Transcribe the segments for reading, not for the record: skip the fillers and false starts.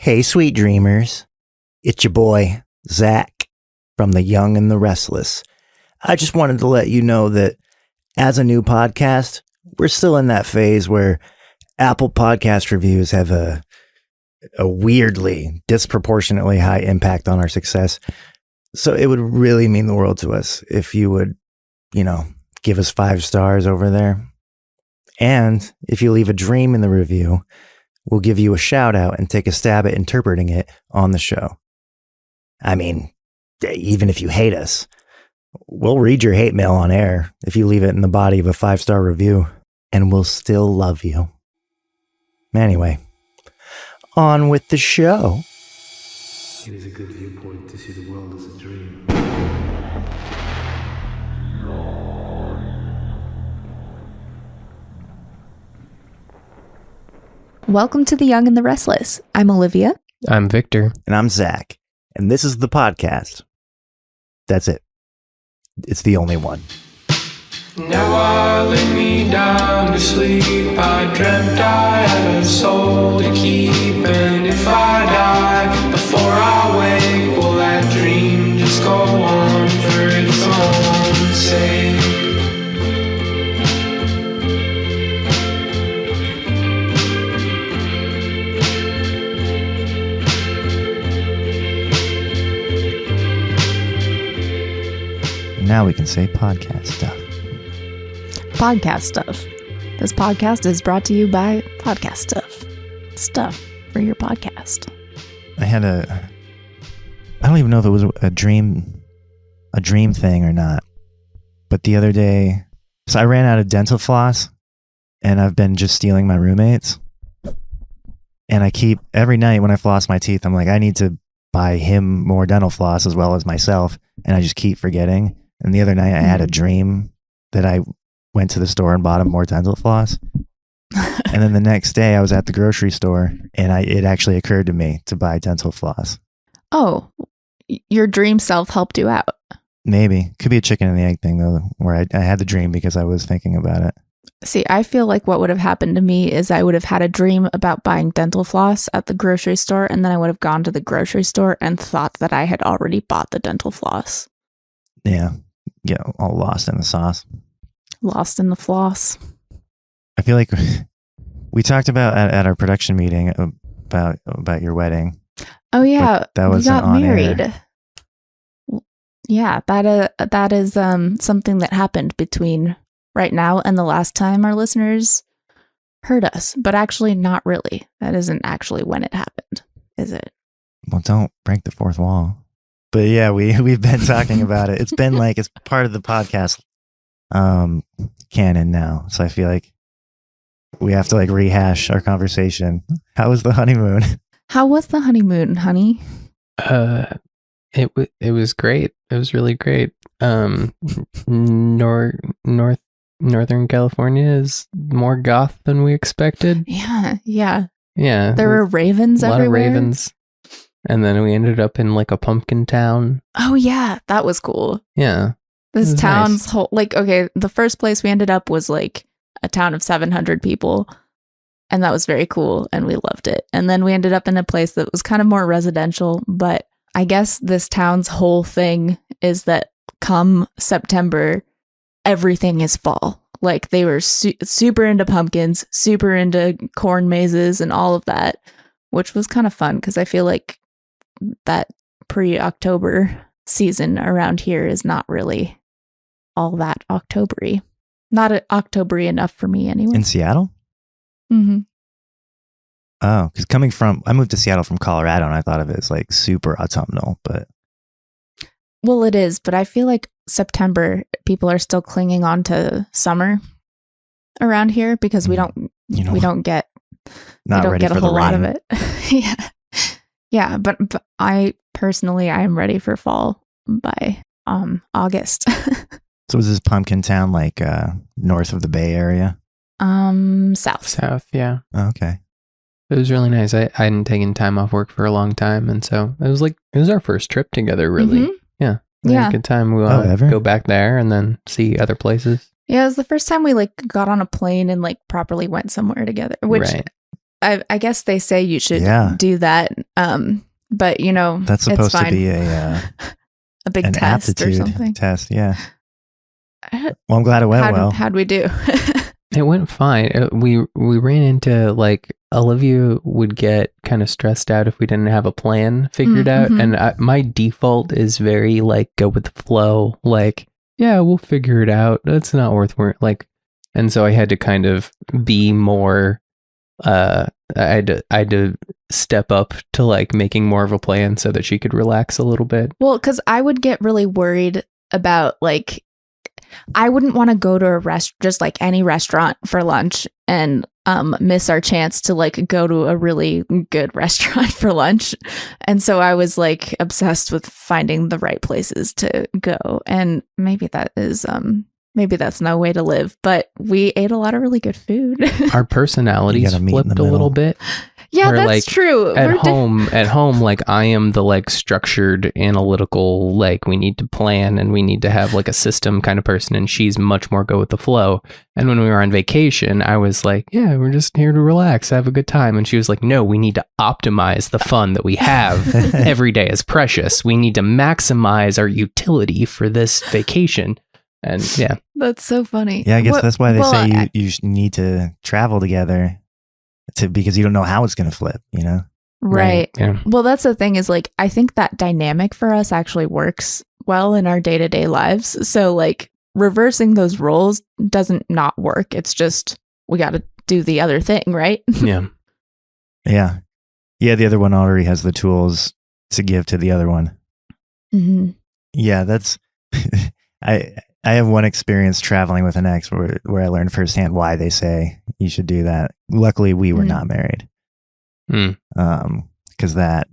Hey, sweet dreamers. It's your boy, Zach, from the Jung and the Restless. I just wanted to let you know that as a new podcast, we're still in that phase where Apple Podcast reviews have a weirdly, disproportionately high impact on our success. So it would really mean the world to us if you would, give us 5 stars over there. And if you leave a dream in the review, we'll give you a shout out and take a stab at interpreting it on the show. I mean, even if you hate us, we'll read your hate mail on air if you leave it in the body of a 5-star review, and we'll still love you. Anyway, on with the show. It is a good viewpoint to see the world as a dream. Welcome to The Young and the Restless. I'm Olivia. I'm Victor. And I'm Zach. And this is the podcast. That's it. It's the only one. Now I lay me down to sleep. I dreamt I had a soul to keep. And if I die before I wake, will that dream just go on for its own sake? Now we can say podcast stuff. Podcast stuff. This podcast is brought to you by Podcast Stuff. Stuff for your podcast. I don't even know if it was a dream thing or not. But the other day, so I ran out of dental floss and I've been just stealing my roommates. And I keep, every night when I floss my teeth, I'm like, I need to buy him more dental floss as well as myself. And I just keep forgetting. And the other night I had a dream that I went to the store and bought him more dental floss. And then the next day I was at the grocery store and it actually occurred to me to buy dental floss. Oh, your dream self helped you out. Maybe. Could be a chicken and the egg thing though, where I had the dream because I was thinking about it. See, I feel like what would have happened to me is I would have had a dream about buying dental floss at the grocery store, and then I would have gone to the grocery store and thought that I had already bought the dental floss. Yeah. Get all lost in the sauce. Lost in the floss. I feel like we talked about at our production meeting about your wedding. Oh yeah, that was we got on married. air. Yeah, that is something that happened between right now and the last time our listeners heard us, but actually not really. That isn't actually when it happened, is it? Well, don't break the fourth wall. But yeah, we've been talking about it. It's been like, it's part of the podcast canon now. So I feel like we have to like rehash our conversation. How was the honeymoon? How was the honeymoon, honey? It was great. It was really great. Northern California is more goth than we expected. Yeah. There were ravens everywhere. A lot of ravens. And then we ended up in like a pumpkin town. Oh yeah, that was cool. Yeah. This town's nice. whole, like, okay, the first place we ended up was like a town of 700 people. And that was very cool. And we loved it. And then we ended up in a place that was kind of more residential. But I guess this town's whole thing is that come September, everything is fall. Like they were super into pumpkins, super into corn mazes and all of that, which was kind of fun because I feel like that pre-October season around here is not really all that October-y. Not October-y enough for me anyway. In Seattle? Mm-hmm. Oh, because I moved to Seattle from Colorado and I thought of it as like super autumnal, but. Well, it is, but I feel like September, people are still clinging on to summer around here because we don't get a whole lot of it. Yeah, but I personally, I am ready for fall by August. So was this pumpkin town like north of the Bay Area? South, yeah. Oh, okay. It was really nice. I hadn't taken time off work for a long time, and so it was our first trip together, really. Mm-hmm. Yeah. We had a good time. We want to go back there and then see other places. Yeah, it was the first time we like got on a plane and like properly went somewhere together, which right. I guess they say you should Yeah. do that. But you know, That's it's supposed to fine. be a big an test or aptitude something. test. Yeah. Well, I'm glad it went well. How'd we do? It went fine. We ran into like Olivia would get kind of stressed out if we didn't have a plan figured out, Mhm. and my default is very like go with the flow. Like, yeah, we'll figure it out. It's not worth like, and so I had to kind of be more. I had to step up to like making more of a plan so that she could relax a little bit. Well, because I would get really worried about like, I wouldn't want to go to just like any restaurant for lunch and miss our chance to like go to a really good restaurant for lunch. And so I was like obsessed with finding the right places to go. And maybe that's no way to live, but we ate a lot of really good food. Our personalities You gotta meet in the flipped a little middle. bit. Yeah, Where, that's like, true. At home, like I am the like structured, analytical, like we need to plan and we need to have like a system kind of person, and she's much more go with the flow. And when we were on vacation, I was like, yeah, we're just here to relax, have a good time. And she was like, no, we need to optimize the fun that we have. Every day is precious. We need to maximize our utility for this vacation. And yeah, That's so funny. Yeah, I guess that's why they well, say you need to travel together because you don't know how it's going to flip, you know? Right. Yeah. Well, that's the thing is like, I think that dynamic for us actually works well in our day-to-day lives. So like reversing those roles doesn't not work. It's just, we got to do the other thing, right? Yeah. Yeah. Yeah, the other one already has the tools to give to the other one. Mm-hmm. Yeah, that's... I have one experience traveling with an ex where I learned firsthand why they say you should do that. Luckily, we were not married. Because that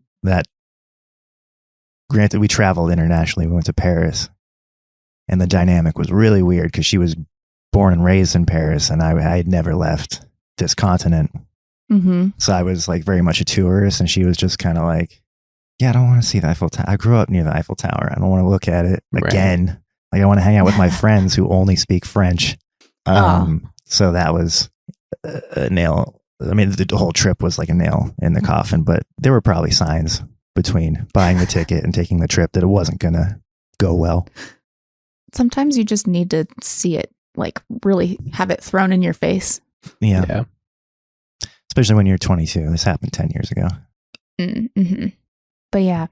granted, we traveled internationally. We went to Paris, and the dynamic was really weird because she was born and raised in Paris, and I had never left this continent. Mm-hmm. So I was like very much a tourist, and she was just kind of like, yeah, I don't want to see the Eiffel Tower. I grew up near the Eiffel Tower. I don't want to look at it again. Like I want to hang out with my friends who only speak French. So that was a nail. I mean, the whole trip was like a nail in the coffin, but there were probably signs between buying the ticket and taking the trip that it wasn't going to go well. Sometimes you just need to see it, like really have it thrown in your face. Yeah. Especially when you're 22. This happened 10 years ago. Mm-hmm. But yeah.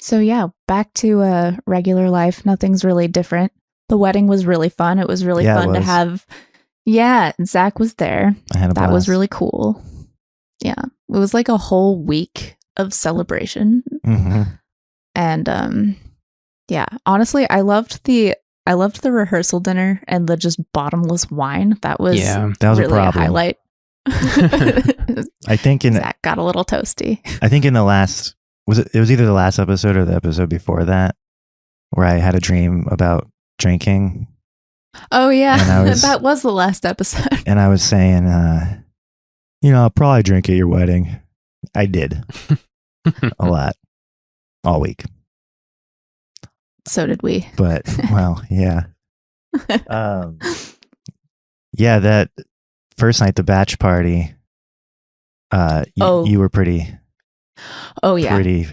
So yeah, back to regular life. Nothing's really different. The wedding was really fun. It was really fun to have. Yeah, Zach was there. I had a blast. That was really cool. Yeah, it was like a whole week of celebration. Mm-hmm. And yeah, honestly, I loved the rehearsal dinner and the just bottomless wine. That was that was really a problem. highlight. I think Zach got a little toasty. I think in the last it was either the last episode or the episode before that where I had a dream about drinking. Oh yeah, and that was the last episode. And I was saying, I'll probably drink at your wedding. I did a lot all week. So did we. But well, yeah. Yeah, that first night, the batch party. You were pretty. Oh yeah. Pretty.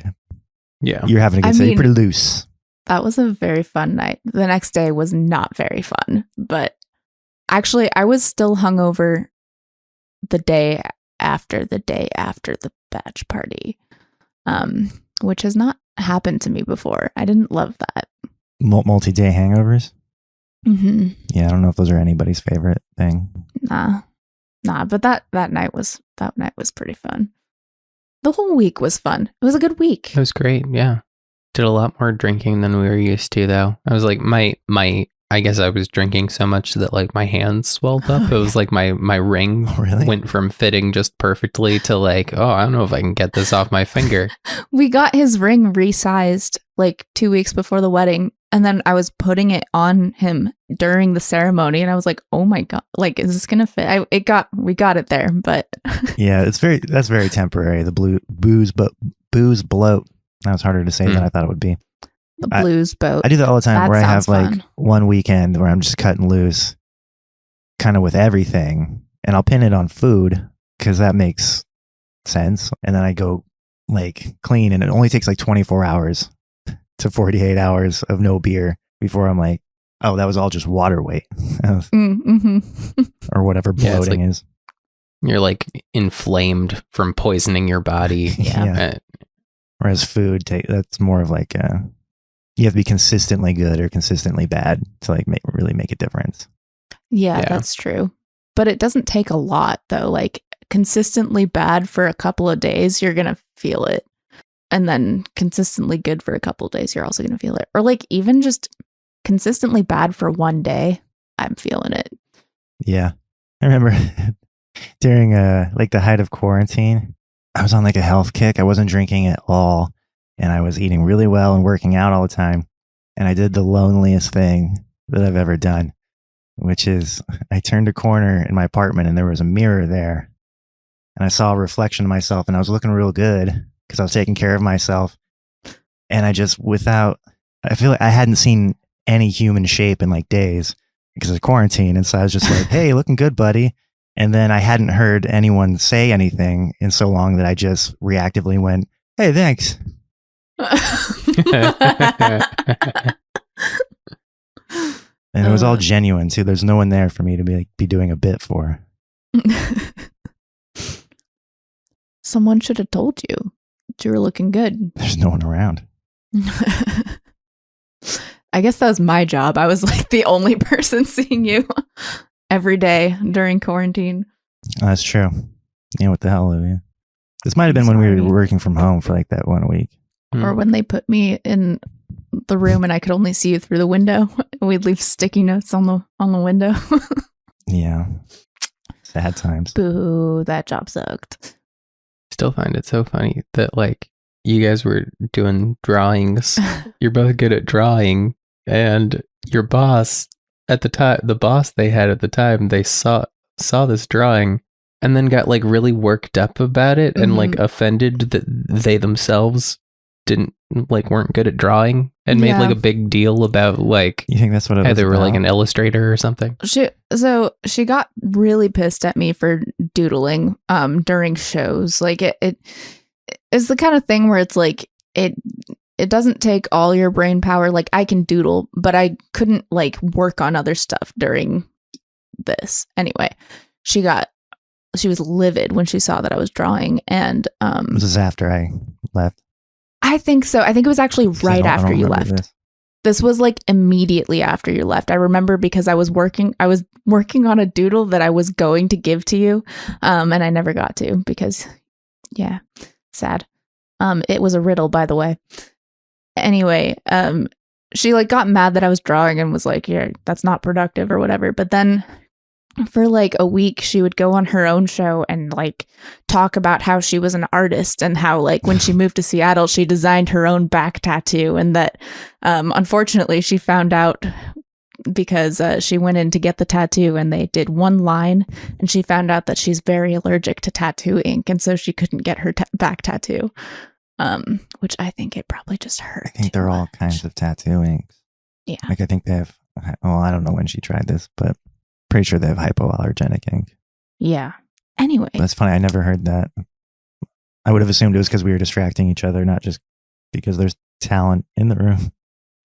Yeah. You're having a good day. Pretty loose. That was a very fun night. The next day was not very fun, but actually I was still hungover the day after the batch party, which has not happened to me before. I didn't love that. Multi-day hangovers? Mm-hmm. Yeah, I don't know if those are anybody's favorite thing. Nah, but that night was pretty fun. The whole week was fun. It was a good week. It was great. Yeah. Did a lot more drinking than we were used to, though. I was like, I guess I was drinking so much that like my hands swelled up. It was like my ring went from fitting just perfectly to like, oh, I don't know if I can get this off my finger. We got his ring resized like 2 weeks before the wedding. And then I was putting it on him during the ceremony. And I was like, oh my God, like, is this going to fit? We got it there, but. Yeah, that's very temporary. The booze bloat. That was harder to say than I thought it would be. The blues boat. I do that all the time where I have fun. like one weekend where I'm just cutting loose kind of with everything, and I'll pin it on food because that makes sense. And then I go like clean, and it only takes like 24 hours to 48 hours of no beer before I'm like, oh, that was all just water weight or whatever Yeah, it's bloating like- is. You're like inflamed from poisoning your body. Yeah. Whereas food, that's more of like you have to be consistently good or consistently bad to like really make a difference. Yeah, Yeah. that's true. But it doesn't take a lot though. Like consistently bad for a couple of days, you're going to feel it. And then consistently good for a couple of days, you're also going to feel it. Or like even just consistently bad for one day, I'm feeling it. Yeah. I remember during like the height of quarantine, I was on like a health kick. I wasn't drinking at all, and I was eating really well and working out all the time. And I did the loneliest thing that I've ever done, which is I turned a corner in my apartment and there was a mirror there. And I saw a reflection of myself, and I was looking real good because I was taking care of myself. And I just, I feel like I hadn't seen any human shape in like days because of quarantine. And so I was just like, hey, looking good, buddy. And then I hadn't heard anyone say anything in so long that I just reactively went, hey, thanks. And it was all genuine too. There's no one there for me to be doing a bit for. Someone should have told you that you were looking good. There's no one around. I guess that was my job. I was like the only person seeing you every day during quarantine. That's true. Yeah, what the hell, Olivia? This might have been when we Sorry. were working from home for like that 1 week. Or when they put me in the room and I could only see you through the window. We'd leave sticky notes on the window. Yeah. Sad times. Boo, that job sucked. Still find it so funny that like you guys were doing drawings. You're both good at drawing, and your boss at the time, the boss they had at the time, they saw this drawing and then got like really worked up about it and like offended that they themselves weren't good at drawing and made like a big deal about like You think that's what it how was they were like about? an illustrator or something. She got really pissed at me for doodling during shows. Like it's the kind of thing where it's like it doesn't take all your brain power. Like I can doodle, but I couldn't like work on other stuff during this. Anyway, she was livid when she saw that I was drawing, and This is after I left. I think so. I think it was actually 'Cause I right don't after you remember left. this. This was like immediately after you left. I remember because I was working on a doodle that I was going to give to you. And I never got to because sad. It was a riddle, by the way. Anyway, she like got mad that I was drawing and was like, yeah, that's not productive or whatever. But then for like a week, she would go on her own show and like talk about how she was an artist and how like when she moved to Seattle, she designed her own back tattoo, and that unfortunately she found out because she went in to get the tattoo and they did one line, and she found out that she's very allergic to tattoo ink, and so she couldn't get her back tattoo, which I think it probably just hurt. I think they're all kinds of tattoo inks. Yeah. Like I think they have, well, I don't know when she tried this, but pretty sure they have hypoallergenic ink. Yeah. Anyway. That's funny. I never heard that. I would have assumed it was because we were distracting each other, not just because there's talent in the room.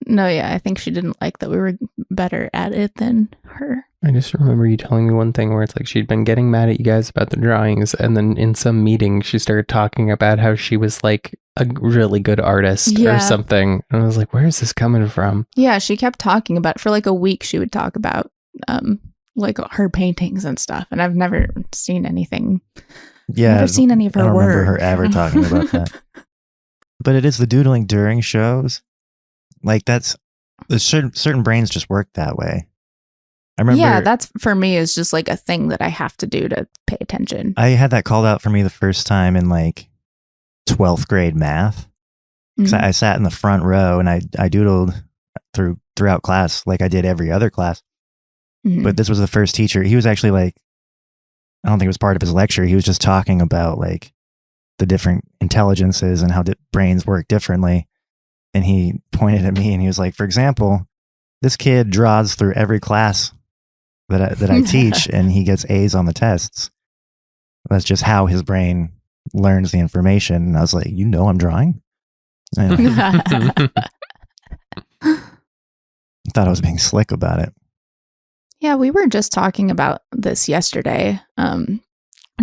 No, yeah, I think she didn't like that we were better at it than her. I just remember you telling me one thing where it's like she'd been getting mad at you guys about the drawings, and then in some meeting she started talking about how she was like a really good artist or something. And I was like, where is this coming from? Yeah, she kept talking about it. For like a week she would talk about like her paintings and stuff, and I've never seen anything. Yeah. Never seen any of her I don't work. remember her ever talking about that. But it is the doodling during shows. Like that's certain brains just work that way. I remember. Yeah, that's for me is just like a thing that I have to do to pay attention. I had that called out for me the first time in like 12th grade math. 'Cause I sat in the front row and I doodled throughout class like I did every other class. But this was the first teacher. He was actually like, I don't think it was part of his lecture. He was just talking about like the different intelligences and how brains work differently. And he pointed at me and he was like, for example, this kid draws through every class that I teach and he gets A's on the tests. That's just how his brain learns the information. And I was like, I'm drawing? Anyway, I thought I was being slick about it. Yeah, we were just talking about this yesterday. And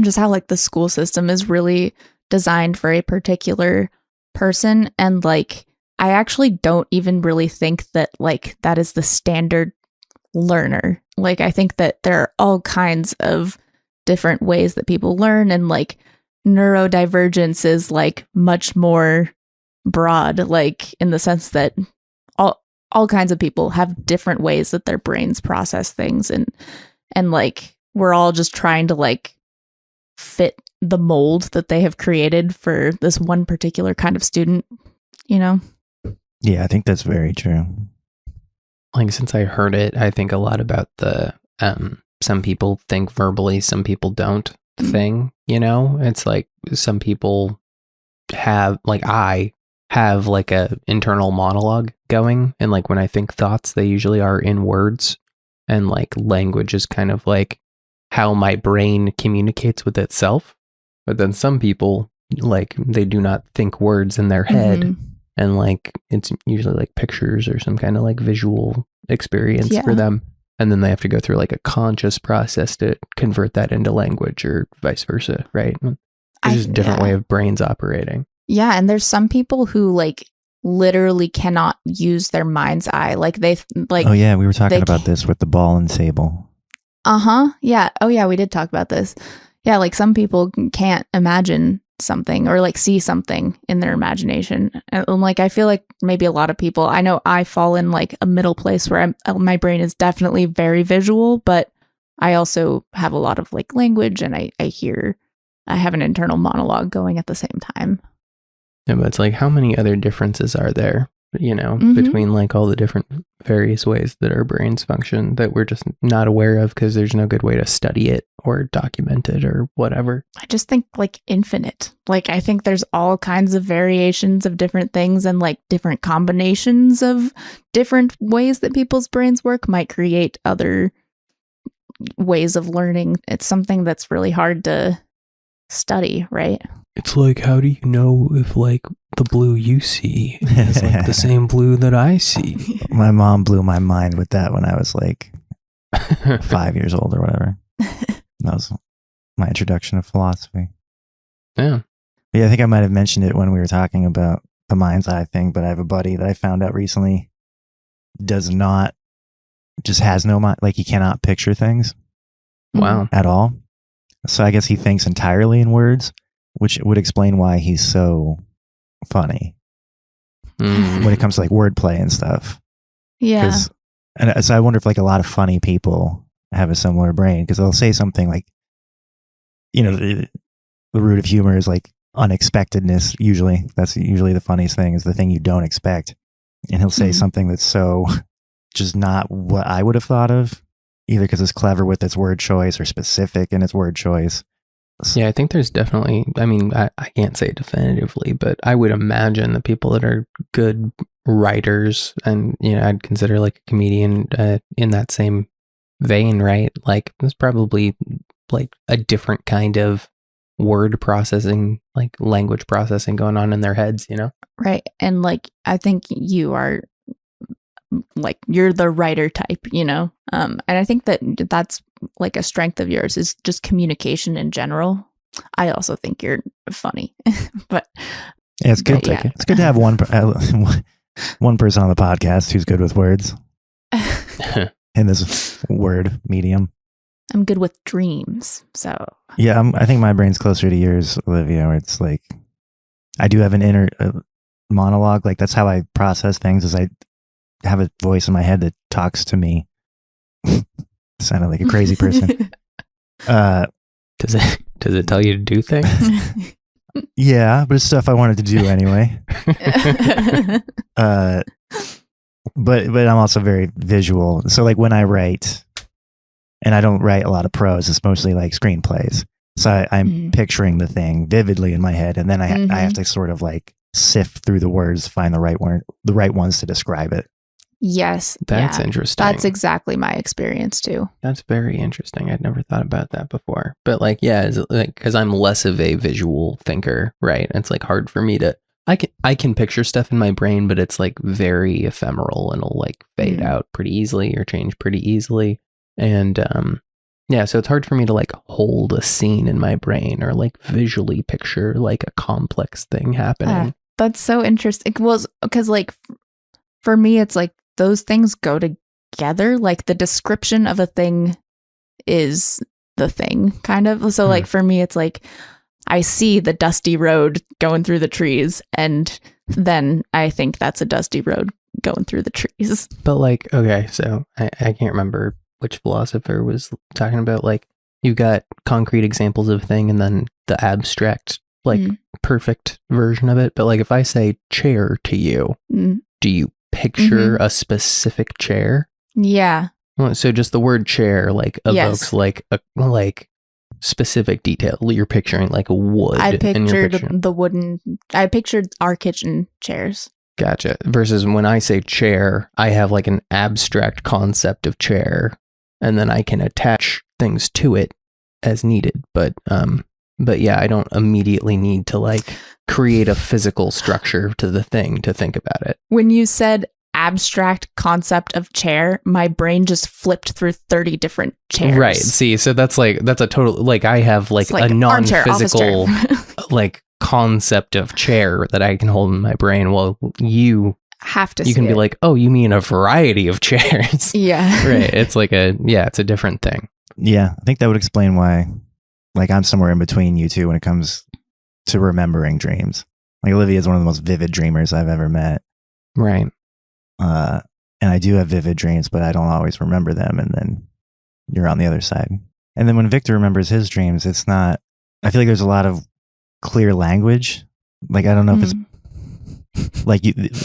just how like the school system is really designed for a particular person. And like, I actually don't even really think that like that is the standard learner. Like, I think that there are all kinds of different ways that people learn, and like neurodivergence is like much more broad, like in the sense that all kinds of people have different ways that their brains process things, and like we're all just trying to like fit the mold that they have created for this one particular kind of student, you know? Yeah, I think that's very true. Like, since I heard it, I think a lot about the some people think verbally, some people don't thing, you know? It's like some people have, like, I have like a internal monologue going, and like when I think thoughts, they usually are in words, and like language is kind of like how my brain communicates with itself. But then some people, like, they do not think words in their head, and like it's usually like pictures or some kind of like visual experience for them, and then they have to go through like a conscious process to convert that into language, or vice versa, right? It's just a different way of brains operating. Yeah, and there's some people who like literally cannot use their mind's eye. Like they like. Oh yeah, we were talking about this with the ball and Sable. Yeah. Oh yeah, we did talk about this. Yeah, like some people can't imagine something or like see something in their imagination. And like I feel like maybe a lot of people. I know I fall in like a middle place where my brain is definitely very visual, but I also have a lot of like language, and I have an internal monologue going at the same time. Yeah, but it's like, how many other differences are there, you know, between like all the different various ways that our brains function that we're just not aware of because there's no good way to study it or document it or whatever. I just think like infinite. Like, I think there's all kinds of variations of different things, and like different combinations of different ways that people's brains work might create other ways of learning. It's something that's really hard to study, right? It's like, how do you know if like the blue you see is like the same blue that I see? My mom blew my mind with that when I was like 5 years old or whatever. That was my introduction to philosophy. Yeah, I think I might have mentioned it when we were talking about the mind's eye thing, but I have a buddy that I found out recently has no mind, like he cannot picture things. Wow. At all. So I guess he thinks entirely in words, which would explain why he's so funny when it comes to like wordplay and stuff. Yeah. And so I wonder if like a lot of funny people have a similar brain, because they'll say something like, you know, the root of humor is like unexpectedness. Usually that's usually the funniest thing, is the thing you don't expect. And he'll say something that's so just not what I would have thought of, either because it's clever with its word choice or specific in its word choice. Yeah, I think there's definitely, I mean, I can't say definitively, but I would imagine the people that are good writers, and, you know, I'd consider like a comedian in that same vein, right? Like, there's probably like a different kind of word processing, like language processing going on in their heads, you know? Right. And like, I think you are like, you're the writer type, you know? And I think that that's like a strength of yours, is just communication in general. I also think you're funny, but yeah, it's good. Yeah. It's good to have one person on the podcast who's good with words in this word medium. I'm good with dreams, so yeah, I think my brain's closer to yours, Olivia. Where it's like I do have an inner monologue. Like that's how I process things. Is I have a voice in my head that talks to me. Sounded like a crazy person. Does it tell you to do things? Yeah, but it's stuff I wanted to do anyway. But I'm also very visual. So like when I write, and I don't write a lot of prose, it's mostly like screenplays. So I'm picturing the thing vividly in my head, and then I have to sort of like sift through the words, find the right ones to describe it. Yes. That's yeah. interesting. That's exactly my experience too. That's very interesting. I'd never thought about that before. But like, yeah, because I'm less of a visual thinker, right? It's like hard for me to. I can picture stuff in my brain, but it's like very ephemeral and it'll like fade out pretty easily or change pretty easily. And yeah, so it's hard for me to like hold a scene in my brain or like visually picture like a complex thing happening. That's so interesting. Well, because like for me, it's like those things go together. Like the description of a thing is the thing, kind of. So like for me, it's like I see the dusty road going through the trees, and then I think that's a dusty road going through the trees. But like, okay, so I can't remember which philosopher was talking about like you've got concrete examples of a thing and then the abstract like perfect version of it. But like if I say chair to you, do you picture a specific chair? Yeah. So just the word chair like evokes like a like specific detail. You're picturing like a wood. I pictured the wooden. I pictured our kitchen chairs. Gotcha. Versus when I say chair, I have like an abstract concept of chair, and then I can attach things to it as needed. But yeah, I don't immediately need to like create a physical structure to the thing to think about it. When you said abstract concept of chair, my brain just flipped through 30 different chairs. Right. See, so that's a total, like I have like a non-physical like concept of chair that I can hold in my brain. Well, you have to you can be like, oh, you mean a variety of chairs. Yeah. Right. It's like it's a different thing. Yeah. I think that would explain why like I'm somewhere in between you two when it comes to remembering dreams. Like Olivia is one of the most vivid dreamers I've ever met. Right. And I do have vivid dreams, but I don't always remember them. And then you're on the other side. And then when Victor remembers his dreams, it's not, I feel like there's a lot of clear language. Like, I don't know if it's like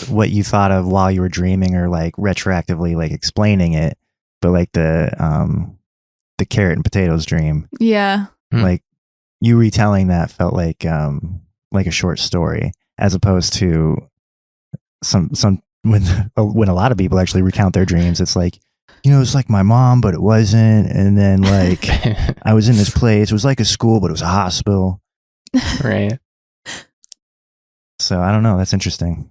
what you thought of while you were dreaming or like retroactively like explaining it, but like the carrot and potatoes dream. Yeah. Like you retelling that felt like a short story as opposed to some when a lot of people actually recount their dreams, it's like, you know, it's like my mom, but it wasn't. And then like I was in this place. It was like a school, but it was a hospital. Right. So I don't know. That's interesting.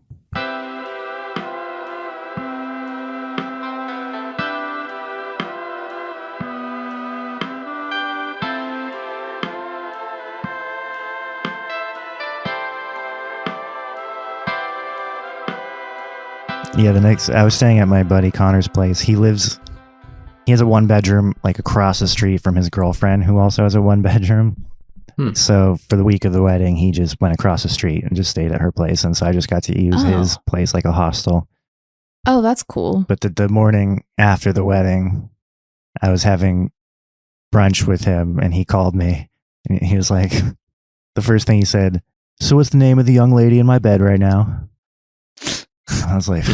Yeah, I was staying at my buddy Connor's place. He has a 1-bedroom like across the street from his girlfriend who also has a 1-bedroom. So for the week of the wedding, he just went across the street and just stayed at her place. And so I just got to use his place like a hostel. Oh, that's cool. But the morning after the wedding, I was having brunch with him and he called me and he was like, the first thing he said, "So what's the name of the young lady in my bed right now?" I was like,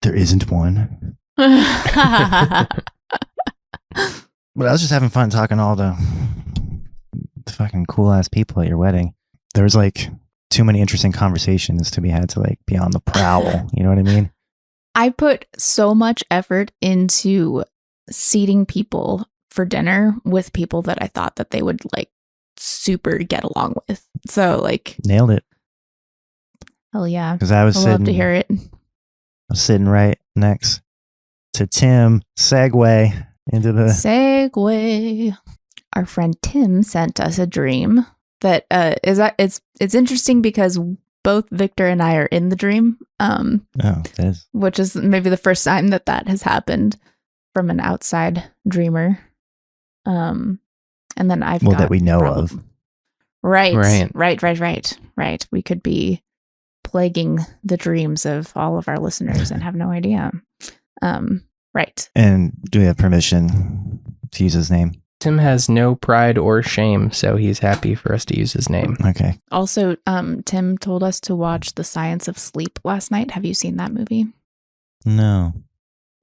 there isn't one. But I was just having fun talking to all the fucking cool ass people at your wedding. There was like too many interesting conversations to be had to like be on the prowl. You know what I mean? I put so much effort into seating people for dinner with people that I thought that they would like super get along with. So like nailed it. Hell yeah. Because I love to hear it. I was sitting right next to Tim. Segue into the segue. Our friend Tim sent us a dream that it's interesting because both Victor and I are in the dream. Which is maybe the first time that has happened from an outside dreamer. And then I've got that we know of. Right. We could be plaguing the dreams of all of our listeners and have no idea. Right. And do we have permission to use his name? Tim has no pride or shame, so he's happy for us to use his name. Okay. Also, Tim told us to watch The Science of Sleep last night. Have you seen that movie? No.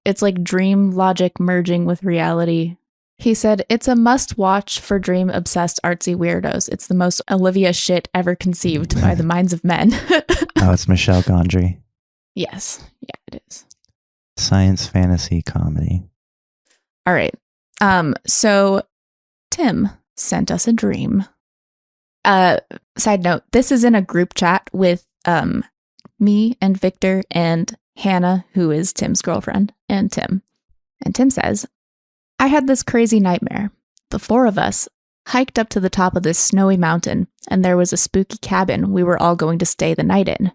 It's like dream logic merging with reality. He said, it's a must-watch for dream-obsessed artsy weirdos. It's the most Olivia shit ever conceived by the minds of men. Oh, it's Michelle Gondry. Yes. Yeah, it is. Science fantasy comedy. All right. So Tim sent us a dream. Side note, this is in a group chat with me and Victor and Hannah, who is Tim's girlfriend, and Tim. And Tim says, I had this crazy nightmare. The four of us hiked up to the top of this snowy mountain, and there was a spooky cabin we were all going to stay the night in.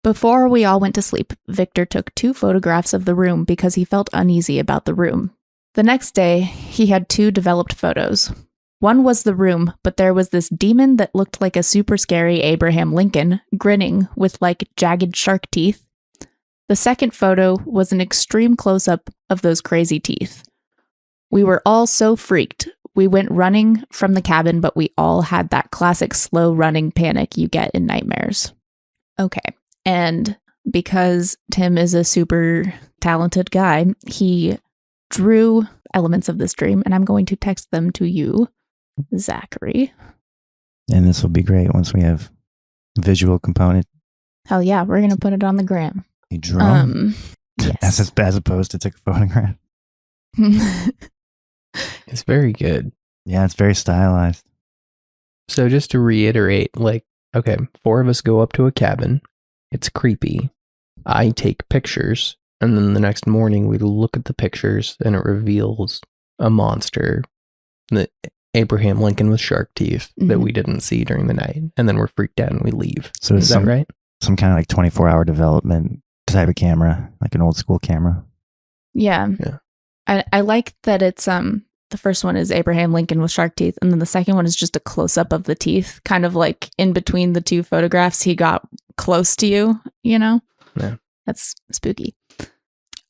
Before we all went to sleep, Victor took 2 photographs of the room because he felt uneasy about the room. The next day, he had 2 developed photos. One was the room, but there was this demon that looked like a super scary Abraham Lincoln, grinning with like jagged shark teeth. The second photo was an extreme close-up of those crazy teeth. We were all so freaked. We went running from the cabin, but we all had that classic slow running panic you get in nightmares. Okay. And because Tim is a super talented guy, he drew elements of this dream, and I'm going to text them to you, Zachary. And this will be great once we have visual component. Hell yeah, we're going to put it on the gram. You draw Yes. as opposed to take a photograph. It's very good. Yeah, it's very stylized. So just to reiterate, like, okay, 4 of us go up to a cabin. It's creepy. I take pictures, and then the next morning we look at the pictures, and it reveals a monster, the Abraham Lincoln with shark teeth that we didn't see during the night, and then we're freaked out and we leave. So Is that right? Some kind of like 24-hour development type of camera, like an old school camera. Yeah. I like that it's the first one is Abraham Lincoln with shark teeth, and then the second one is just a close-up of the teeth, kind of like in between the 2 photographs he got close to you, you know? Yeah. That's spooky.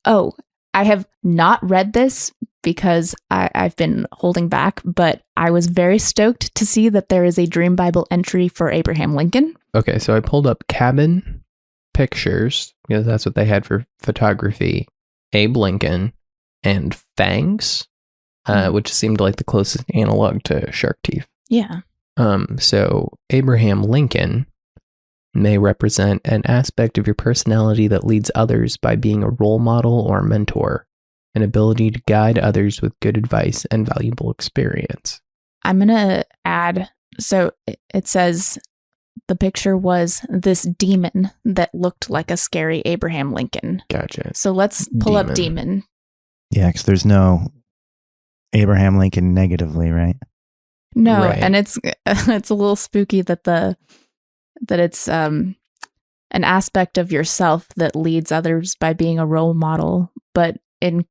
Oh, I have not read this because I've been holding back, but I was very stoked to see that there is a Dream Bible entry for Abraham Lincoln. Okay, so I pulled up cabin pictures, because that's what they had for photography, Abe Lincoln, and fangs, which seemed like the closest analog to shark teeth. Yeah. So Abraham Lincoln may represent an aspect of your personality that leads others by being a role model or mentor, an ability to guide others with good advice and valuable experience. I'm going to add, so it says the picture was this demon that looked like a scary Abraham Lincoln. Gotcha. So let's pull up demon. Yeah, because there's no Abraham Lincoln negatively, right? No, Right. and it's a little spooky that it's an aspect of yourself that leads others by being a role model, but in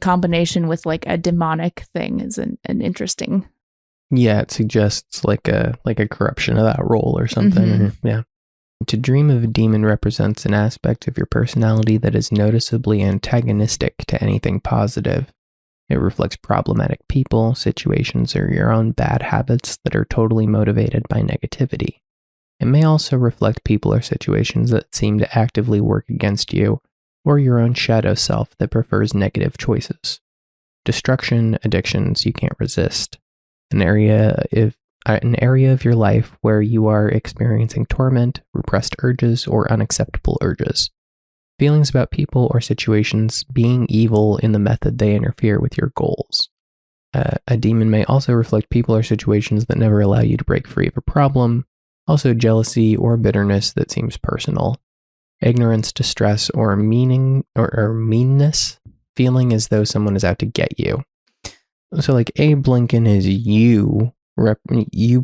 combination with like a demonic thing is an interesting. Yeah, it suggests like a corruption of that role or something. Mm-hmm. Yeah. To dream of a demon represents an aspect of your personality that is noticeably antagonistic to anything positive. It reflects problematic people, situations, or your own bad habits that are totally motivated by negativity. It may also reflect people or situations that seem to actively work against you, or your own shadow self that prefers negative choices. Destruction, addictions you can't resist. An area of your life where you are experiencing torment, repressed urges, or unacceptable urges. Feelings about people or situations being evil in the method they interfere with your goals. A demon may also reflect people or situations that never allow you to break free of a problem. Also jealousy or bitterness that seems personal. Ignorance, distress, or meanness, feeling as though someone is out to get you. So like Abe Lincoln is you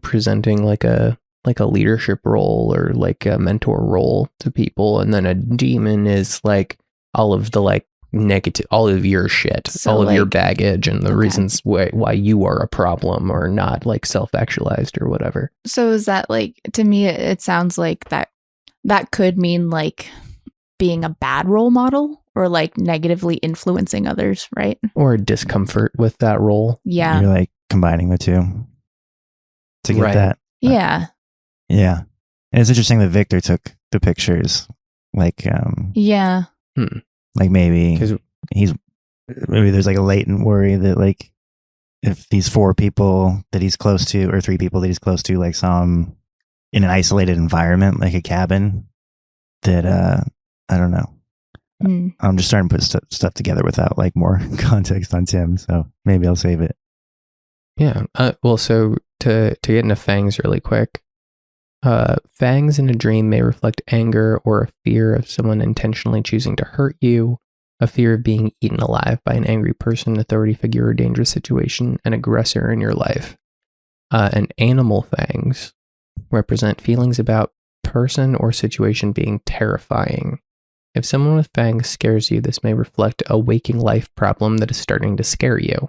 presenting like a leadership role or like a mentor role to people, and then a demon is like all of the like negative, all of your shit, So, all of your like, baggage and the okay. reasons why you are a problem or not like self-actualized or whatever. So is that like, to me, it sounds like that could mean like being a bad role model or like negatively influencing others, right? Or discomfort with that role. Yeah. You're like combining the two to get Right. that. Yeah. Yeah. And it's interesting that Victor took the pictures. Like, Yeah. like maybe 'Cause- maybe there's like a latent worry that like if these 4 people that he's close to or 3 people that he's close to like saw him in an isolated environment like a cabin, that I don't know, I'm just starting to put stuff together without like more context on Tim, so maybe I'll save it. Yeah. Well, so to get into fangs really quick, fangs in a dream may reflect anger or a fear of someone intentionally choosing to hurt you, a fear of being eaten alive by an angry person, authority figure, or dangerous situation, an aggressor in your life. And animal fangs represent feelings about person or situation being terrifying. If someone with fangs scares you, this may reflect a waking life problem that is starting to scare you.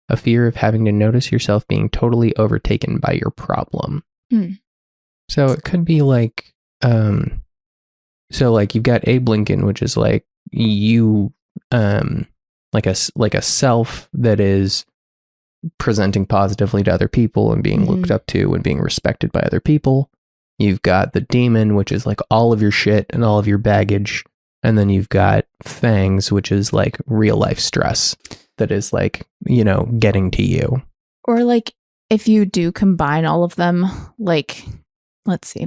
A fear of having to notice yourself being totally overtaken by your problem. So it could be like, so like you've got Abe Lincoln, which is like you, like a self that is presenting positively to other people and being looked up to and being respected by other people. You've got the demon, which is like all of your shit and all of your baggage. And then you've got fangs, which is like real life stress that is like, getting to you. Or like if you do combine all of them, like, let's see,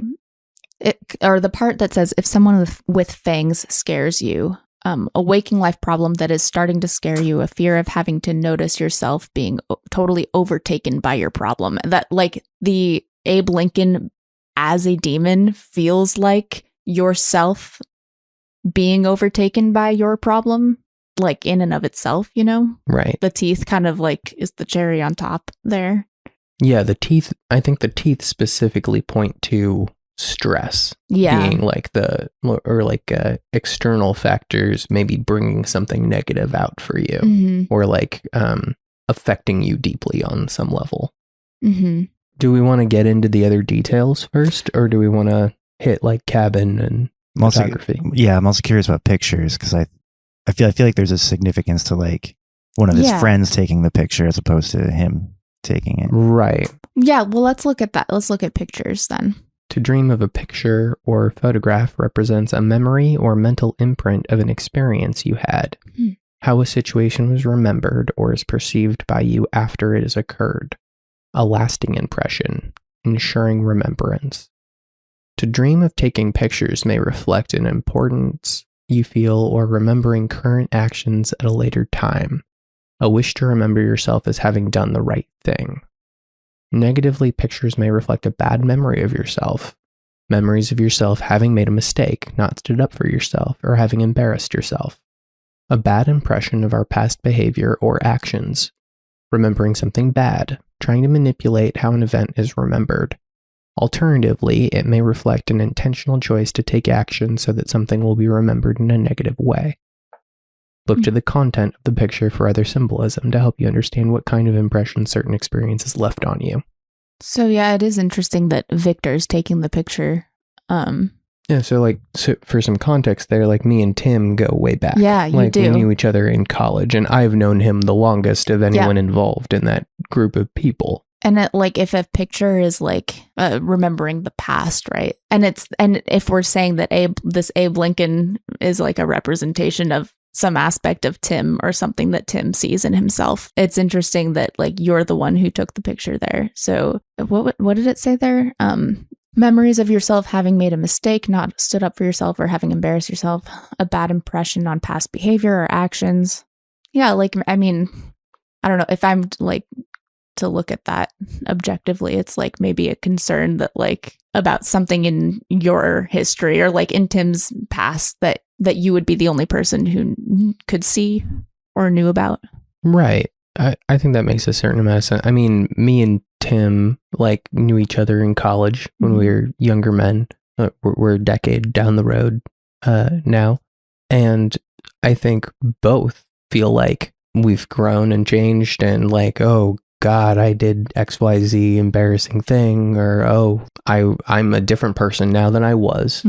or the part that says if someone with fangs scares you, a waking life problem that is starting to scare you, a fear of having to notice yourself being totally overtaken by your problem. That like the Abe Lincoln as a demon feels like yourself being overtaken by your problem, like in and of itself, Right. The teeth kind of like is the cherry on top there. Yeah, the teeth, I think the teeth specifically point to stress being like external factors, maybe bringing something negative out for you or like affecting you deeply on some level. Do we want to get into the other details first, or do we want to hit like cabin and photography? I'm also curious about pictures because I feel like there's a significance to like one of his friends taking the picture as opposed to him taking it. Right. Yeah, well, let's look at that. Let's look at pictures then. To dream of a picture or photograph represents a memory or mental imprint of an experience you had, how a situation was remembered or is perceived by you after it has occurred, a lasting impression, ensuring remembrance. To dream of taking pictures may reflect an importance you feel or remembering current actions at a later time, a wish to remember yourself as having done the right thing. Negatively, pictures may reflect a bad memory of yourself, memories of yourself having made a mistake, not stood up for yourself, or having embarrassed yourself. A bad impression of our past behavior or actions, remembering something bad, trying to manipulate how an event is remembered. Alternatively, it may reflect an intentional choice to take action so that something will be remembered in a negative way. Look to the content of the picture for other symbolism to help you understand what kind of impression certain experiences left on you. So yeah, it is interesting that Victor's taking the picture. Yeah, so for some context there, like me and Tim go way back. Yeah, you do. We knew each other in college, and I've known him the longest of anyone involved in that group of people. And if a picture is like remembering the past, right? And if we're saying that this Abe Lincoln is like a representation of some aspect of Tim or something that Tim sees in himself, it's interesting that like you're the one who took the picture there. So what did it say there? Memories of yourself having made a mistake, not stood up for yourself, or having embarrassed yourself, a bad impression on past behavior or actions. Yeah, like, I mean, I don't know if I'm like to look at that objectively, it's like maybe a concern that like about something in your history or like in Tim's past that you would be the only person who could see or knew about. Right. I think that makes a certain amount of sense. I mean, me and Tim like knew each other in college when we were younger men. We're a decade down the road now. And I think both feel like we've grown and changed and like, oh God, I did XYZ embarrassing thing, or oh, I'm a different person now than I was.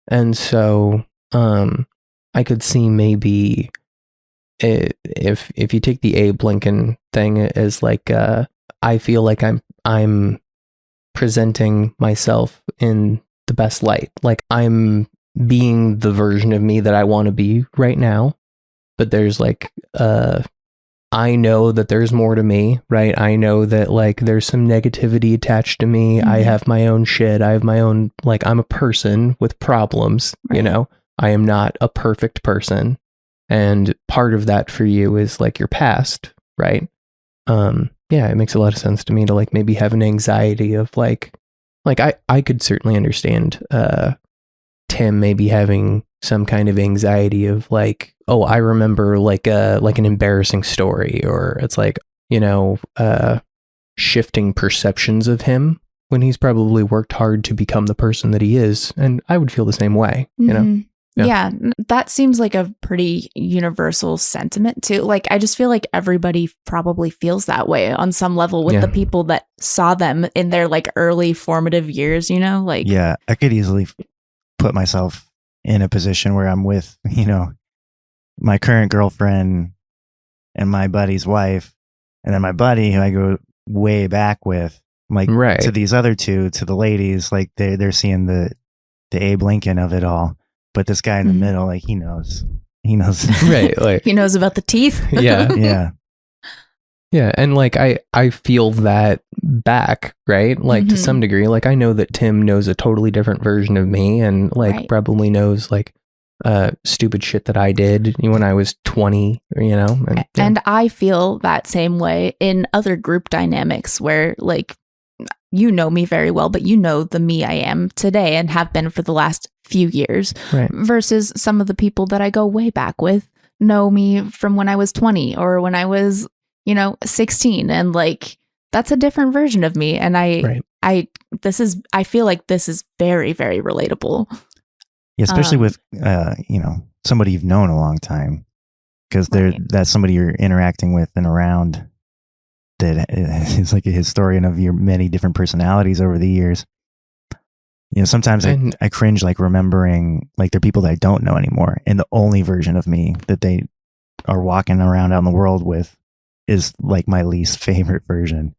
And so I could see maybe if you take the Abe Lincoln thing as like I feel like I'm presenting myself in the best light, like I'm being the version of me that I want to be right now, but there's like I know that there's more to me, right? I know that like there's some negativity attached to me. I have my own shit. I have my own, like I'm a person with problems, right. I am not a perfect person. And part of that for you is like your past, right? Yeah, it makes a lot of sense to me to like maybe have an anxiety of like I could certainly understand Tim maybe having some kind of anxiety of like, oh, I remember like an embarrassing story, or it's like, you know, shifting perceptions of him when he's probably worked hard to become the person that he is. And I would feel the same way, you know? Mhm. Yeah. Yeah, that seems like a pretty universal sentiment too. Like, I just feel like everybody probably feels that way on some level with Yeah. the people that saw them in their like early formative years, you know? Like, Yeah, I could easily put myself in a position where I'm with, you know, my current girlfriend and my buddy's wife, and then my buddy who I go way back with, like Right. to these other two, to the ladies, like they're seeing the Abe Lincoln of it all. But this guy in the Mhm. middle, like he knows. Right. Like, he knows about the teeth. yeah. Yeah. Yeah. And like, I feel that back, right? Like to Mhm. some degree, like I know that Tim knows a totally different version of me, and like Right. probably knows like stupid shit that I did when I was 20, you know? And, yeah. And I feel that same way in other group dynamics where, like, you know me very well, but you know the me I am today and have been for the last few years, Right. versus some of the people that I go way back with know me from when I was 20 or when I was, 16. And like, that's a different version of me. And Right. I feel like this is very, very relatable. Yeah, especially Um, with somebody you've known a long time, because Right. that's somebody you're interacting with and around, that is like a historian of your many different personalities over the years. You know, sometimes And- I cringe like remembering like they're people that I don't know anymore, and the only version of me that they are walking around out in the world with is like my least favorite version.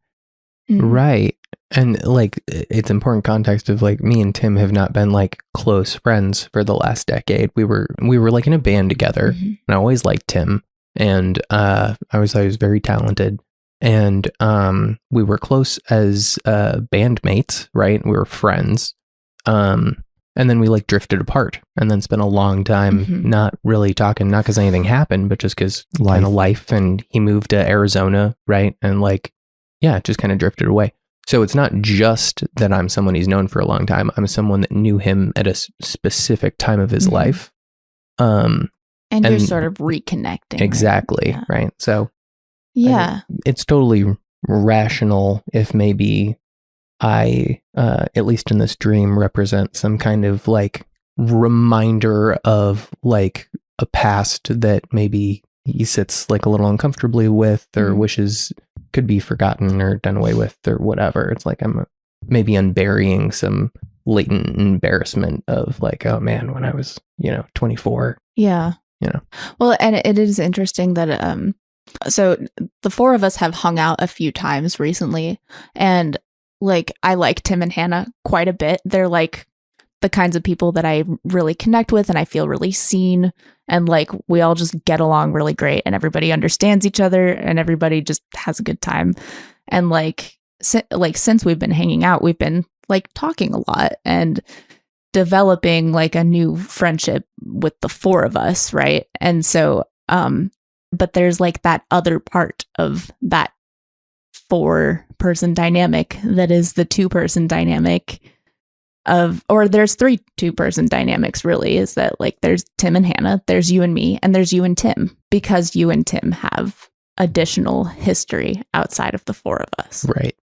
Mm. Right. And like, it's important context of like, me and Tim have not been like close friends for the last decade. We were like in a band together, Mhm. and I always liked Tim, and I was very talented, and we were close as bandmates, right? We were friends. And then we like drifted apart, and then spent a long time Mhm. not really talking, not because anything happened, but just because kind of life. And he moved to Arizona, right? And like, yeah, it just kind of drifted away. So it's not just that I'm someone he's known for a long time. I'm someone that knew him at a specific time of his Mhm. life. And you're And- sort of reconnecting. Exactly. Yeah. Right. So Yeah. it's totally rational if maybe I, at least in this dream, represent some kind of like reminder of like a past that maybe he sits like a little uncomfortably with, or Mhm. wishes could be forgotten or done away with, or whatever. It's like I'm maybe unburying some latent embarrassment of like, oh man, when I was 24. Yeah. You know. Well, and it is interesting that so the four of us have hung out a few times recently, and like I like Tim and Hannah quite a bit. They're like the kinds of people that I really connect with, and I feel really seen, and like we all just get along really great, and everybody understands each other, and everybody just has a good time. And like since we've been hanging out, we've been like talking a lot and developing like a new friendship with the four of us, right? And so but there's like that other part of that 4-person dynamic that is the 2-person dynamic or there's 3 2-person dynamics, really, is that like there's Tim and Hannah, there's you and me, and there's you and Tim, because you and Tim have additional history outside of the 4 of us. Right.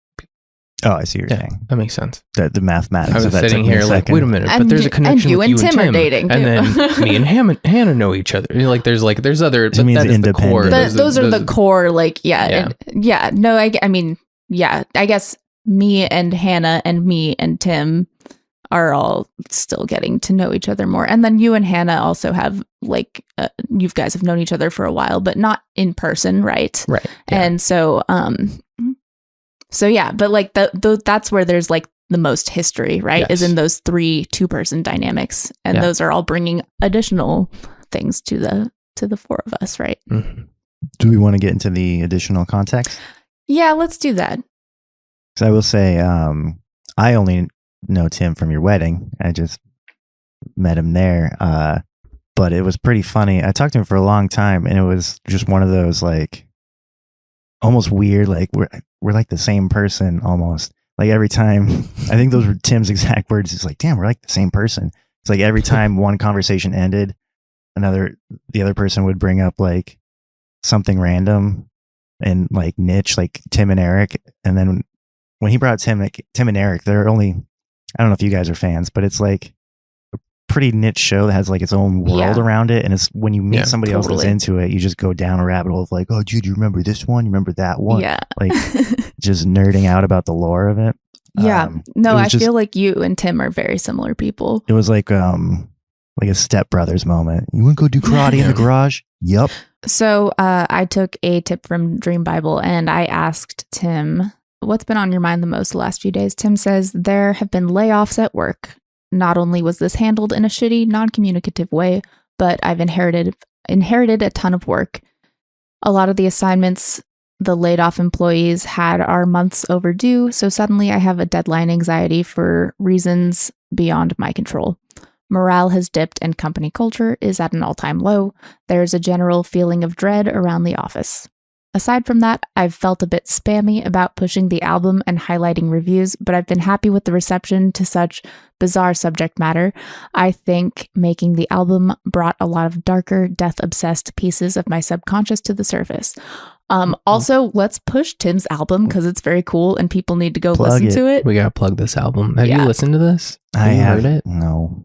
Oh, I see what you're Yeah, saying. that makes sense. The mathematics I of was that sitting took me here like, second. wait a minute, And but there's a connection you with and you Tim are Tim dating, and too. then me and Hannah know each other. Like there's other, It but means that is the core. independent. Those are the core, like, Yeah. no, I mean, yeah, I guess me and Hannah and me and Tim are all still getting to know each other more. And then you and Hannah also have like, you guys have known each other for a while, but not in person, right? Right. Yeah. And so yeah, but like that's where there's like the most history, right? Is Yes. in those 3 2-person dynamics, and Yeah. those are all bringing additional things to the 4 of us, right? Mhm. Do we want to get into the additional context? Yeah, let's do that. Because I will say, I only know Tim from your wedding. I just met him there. but it was pretty funny. I talked to him for a long time, and it was just one of those like almost weird, like we're like the same person almost. Like every time, I think those were Tim's exact words. It's like, damn, we're like the same person. It's like every time one conversation ended, the other person would bring up like something random and like niche, like Tim and Eric. And then when he brought Tim and Eric, they're only, I don't know if you guys are fans, but it's like a pretty niche show that has like its own world around it. And it's when you meet somebody else that's into it, you just go down a rabbit hole of like, oh, dude, you remember this one? You remember that one? Yeah. Like just nerding out about the lore of it. Yeah. No, I feel like you and Tim are very similar people. It was like a Step Brothers moment. You want to go do karate in the garage? Yep. So I took a tip from Dream Bible and I asked Tim, what's been on your mind the most the last few days? Tim says, there have been layoffs at work. Not only was this handled in a shitty, non-communicative way, but I've inherited a ton of work. A lot of the assignments the laid off employees had are months overdue, so suddenly I have a deadline anxiety for reasons beyond my control. Morale has dipped and company culture is at an all-time low. There's a general feeling of dread around the office. Aside from that, I've felt a bit spammy about pushing the album and highlighting reviews, but I've been happy with the reception to such bizarre subject matter. I think making the album brought a lot of darker, death-obsessed pieces of my subconscious to the surface. Also, let's push Tim's album because it's very cool and people need to go listen to it. We gotta plug this album. Have you listened to this? I have heard it. No.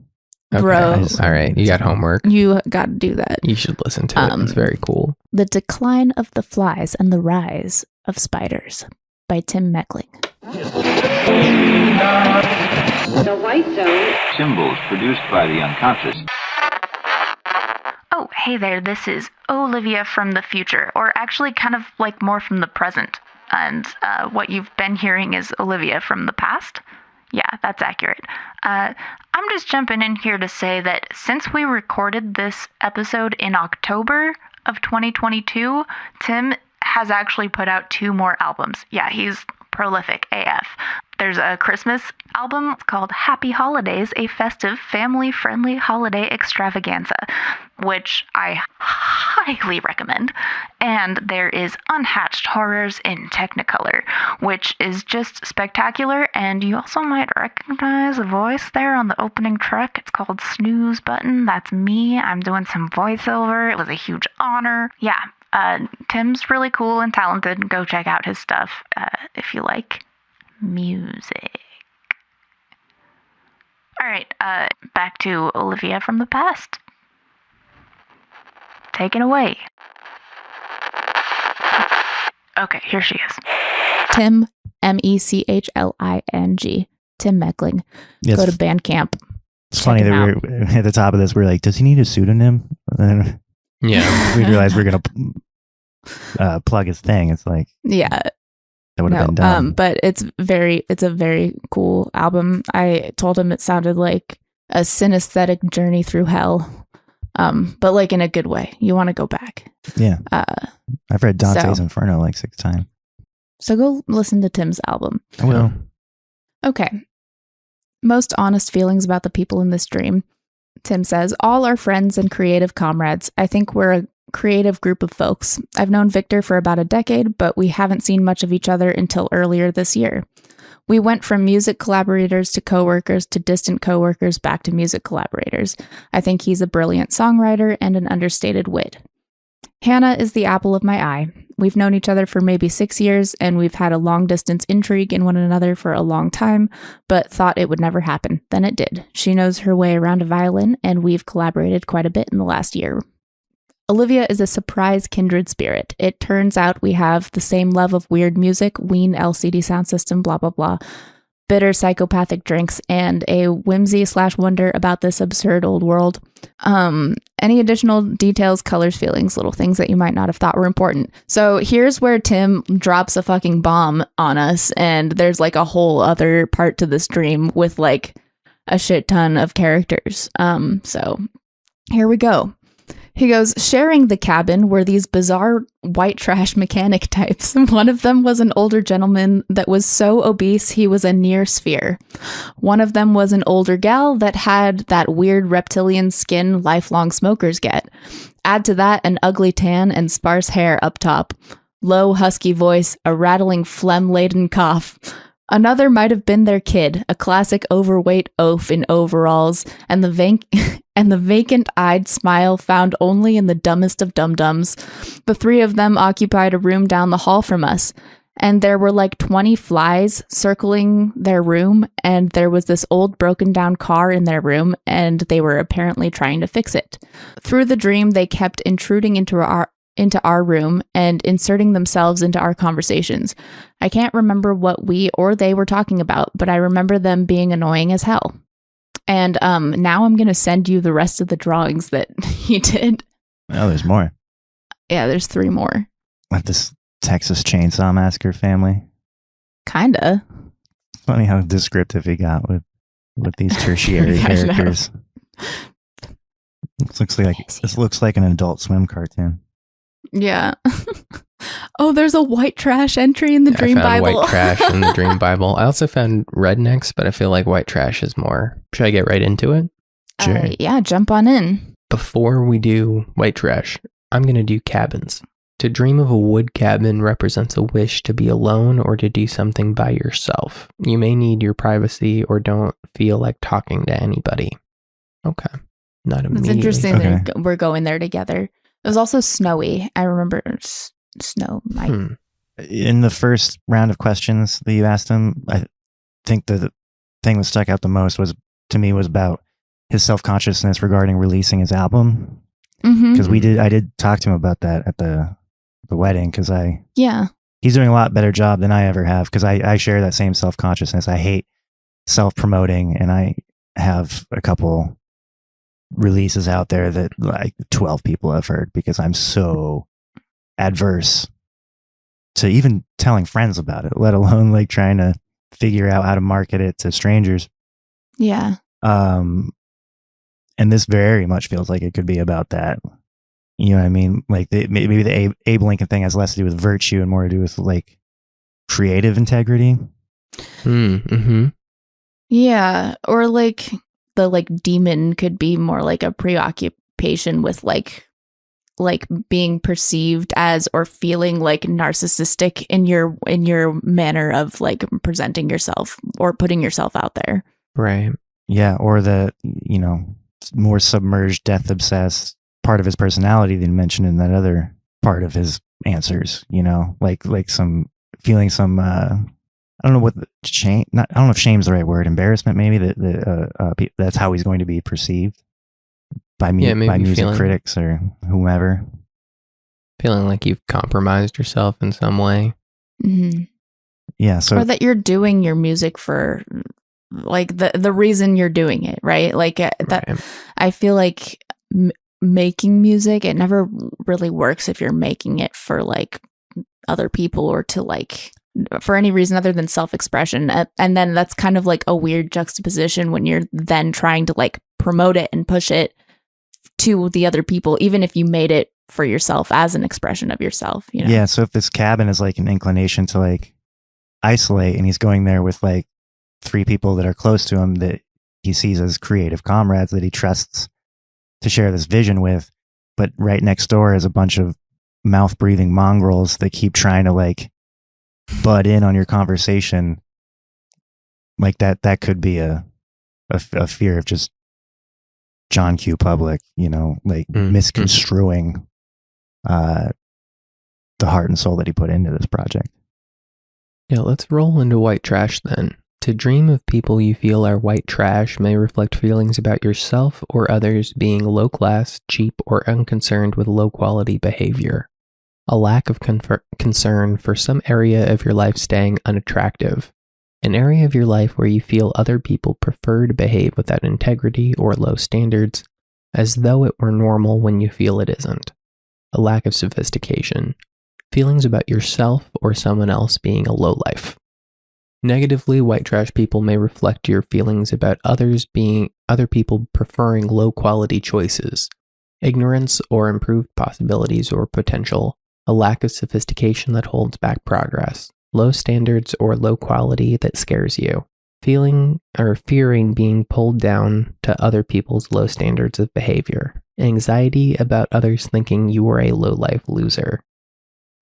Okay. Bro. All right. You got homework. You got to do that. You should listen to it. It's very cool. The Decline of the Flies and the Rise of Spiders by Tim Meckling. The White Zone. Symbols produced by the unconscious. Oh, hey there, this is Olivia from the future, or actually kind of like more from the present. And what you've been hearing is Olivia from the past. Yeah, that's accurate. I'm just jumping in here to say that since we recorded this episode in October of 2022, Tim has actually put out 2 more albums. Yeah, he's prolific AF. There's a Christmas album called Happy Holidays, a festive, family-friendly holiday extravaganza, which I highly recommend. And there is Unhatched Horrors in Technicolor, which is just spectacular, and you also might recognize a voice there on the opening track. It's called Snooze Button. That's me. I'm doing some voiceover. It was a huge honor. Yeah, Tim's really cool and talented. Go check out his stuff if you like music. All right, back to Olivia from the past. Take it away. Okay, here she is. Tim, Mechling. Tim Meckling. Yes. Go to Bandcamp. It's funny that we're at the top of this. We're like, does he need a pseudonym? And then we realized we're going to plug his thing. It's like, yeah. That would have been done. But it's a very cool album. I told him it sounded like a synesthetic journey through hell, but like in a good way. You want to go back. Yeah. I've read Dante's Inferno like 6 times. So go listen to Tim's album. I will. Okay. Most honest feelings about the people in this dream. Tim says, all our friends and creative comrades. I think we're a creative group of folks. I've known Victor for about a decade, but we haven't seen much of each other until earlier this year. We went from music collaborators to coworkers to distant coworkers back to music collaborators. I think he's a brilliant songwriter and an understated wit. Hannah is the apple of my eye. We've known each other for maybe 6 years, and we've had a long-distance intrigue in one another for a long time, but thought it would never happen. Then it did. She knows her way around a violin, and we've collaborated quite a bit in the last year. Olivia is a surprise kindred spirit. It turns out we have the same love of weird music, Ween LCD sound system, blah, blah, blah, bitter psychopathic drinks, and a whimsy/wonder about this absurd old world. Any additional details, colors, feelings, little things that you might not have thought were important. So here's where Tim drops a fucking bomb on us, and there's like a whole other part to this dream with like a shit ton of characters. So here we go. He goes, sharing the cabin were these bizarre white trash mechanic types. One of them was an older gentleman that was so obese he was a near sphere. One of them was an older gal that had that weird reptilian skin lifelong smokers get. Add to that an ugly tan and sparse hair up top. Low, husky voice, a rattling phlegm-laden cough. Another might have been their kid, a classic overweight oaf in overalls, and the vacant-eyed smile found only in the dumbest of dum-dums. The three of them occupied a room down the hall from us, and there were like 20 flies circling their room, and there was this old broken-down car in their room, and they were apparently trying to fix it. Through the dream, they kept intruding into our room and inserting themselves into our conversations. I can't remember what we or they were talking about, but I remember them being annoying as hell. And now I'm going to send you the rest of the drawings that he did. Oh, there's more. Yeah, there's 3 more. Like this Texas Chainsaw Massacre family. Kinda. Funny how descriptive he got with these tertiary I know. characters. This looks like an Adult Swim cartoon. Yeah. Oh, there's a white trash entry in the Dream I found Bible. white trash in the Dream Bible. I also found rednecks, but I feel like white trash is more. Should I get right into it? Sure. Yeah, jump on in. Before we do white trash, I'm going to do cabins. To dream of a wood cabin represents a wish to be alone or to do something by yourself. You may need your privacy or don't feel like talking to anybody. Okay. Not immediately. It's interesting Okay. that we're going there together. It was also snowy. I remember snow. In the first round of questions that you asked him, I think the thing that stuck out the most was about his self-consciousness regarding releasing his album. Because I did talk to him about that at the wedding, because he's doing a lot better job than I ever have, because I share that same self-consciousness. I hate self-promoting, and I have a couple releases out there that like 12 people have heard, because I'm so adverse to even telling friends about it, let alone like trying to figure out how to market it to strangers. Yeah. And this very much feels like it could be about that. You know what I mean? Like maybe the Abe Lincoln thing has less to do with virtue and more to do with like creative integrity. Mm-hmm. Yeah. Or like the like demon could be more like a preoccupation with like being perceived as or feeling like narcissistic in your manner of like presenting yourself or putting yourself out there. Right. Yeah. Or the, more submerged, death obsessed part of his personality than mentioned in that other part of his answers, like some feeling some, I don't know what shame, I don't know if shame's the right word, embarrassment maybe, that that's how he's going to be perceived by music critics or whomever. Feeling like you've compromised yourself in some way. Mm-hmm. Yeah. So, or that you're doing your music for like the reason you're doing it, right? Like that. Right. I feel like making music, it never really works if you're making it for like other people or to like for any reason other than self-expression. And then that's kind of like a weird juxtaposition when you're then trying to like promote it and push it to the other people, even if you made it for yourself as an expression of yourself, Yeah. So if this cabin is like an inclination to like isolate, and he's going there with like 3 people that are close to him that he sees as creative comrades that he trusts to share this vision with, but right next door is a bunch of mouth-breathing mongrels that keep trying to like butt in on your conversation, like that could be a fear of just John Q. Public, misconstruing the heart and soul that he put into this project. Yeah, let's roll into white trash then. To dream of people you feel are white trash may reflect feelings about yourself or others being low class, cheap, or unconcerned with low quality behavior. A lack of concern for some area of your life staying unattractive. An area of your life where you feel other people prefer to behave without integrity or low standards, as though it were normal when you feel it isn't. A lack of sophistication. Feelings about yourself or someone else being a lowlife. Negatively, white trash people may reflect your feelings about other people preferring low quality choices, ignorance or improved possibilities or potential, a lack of sophistication that holds back progress, low standards or low quality that scares you, feeling or fearing being pulled down to other people's low standards of behavior, anxiety about others thinking you are a low-life loser.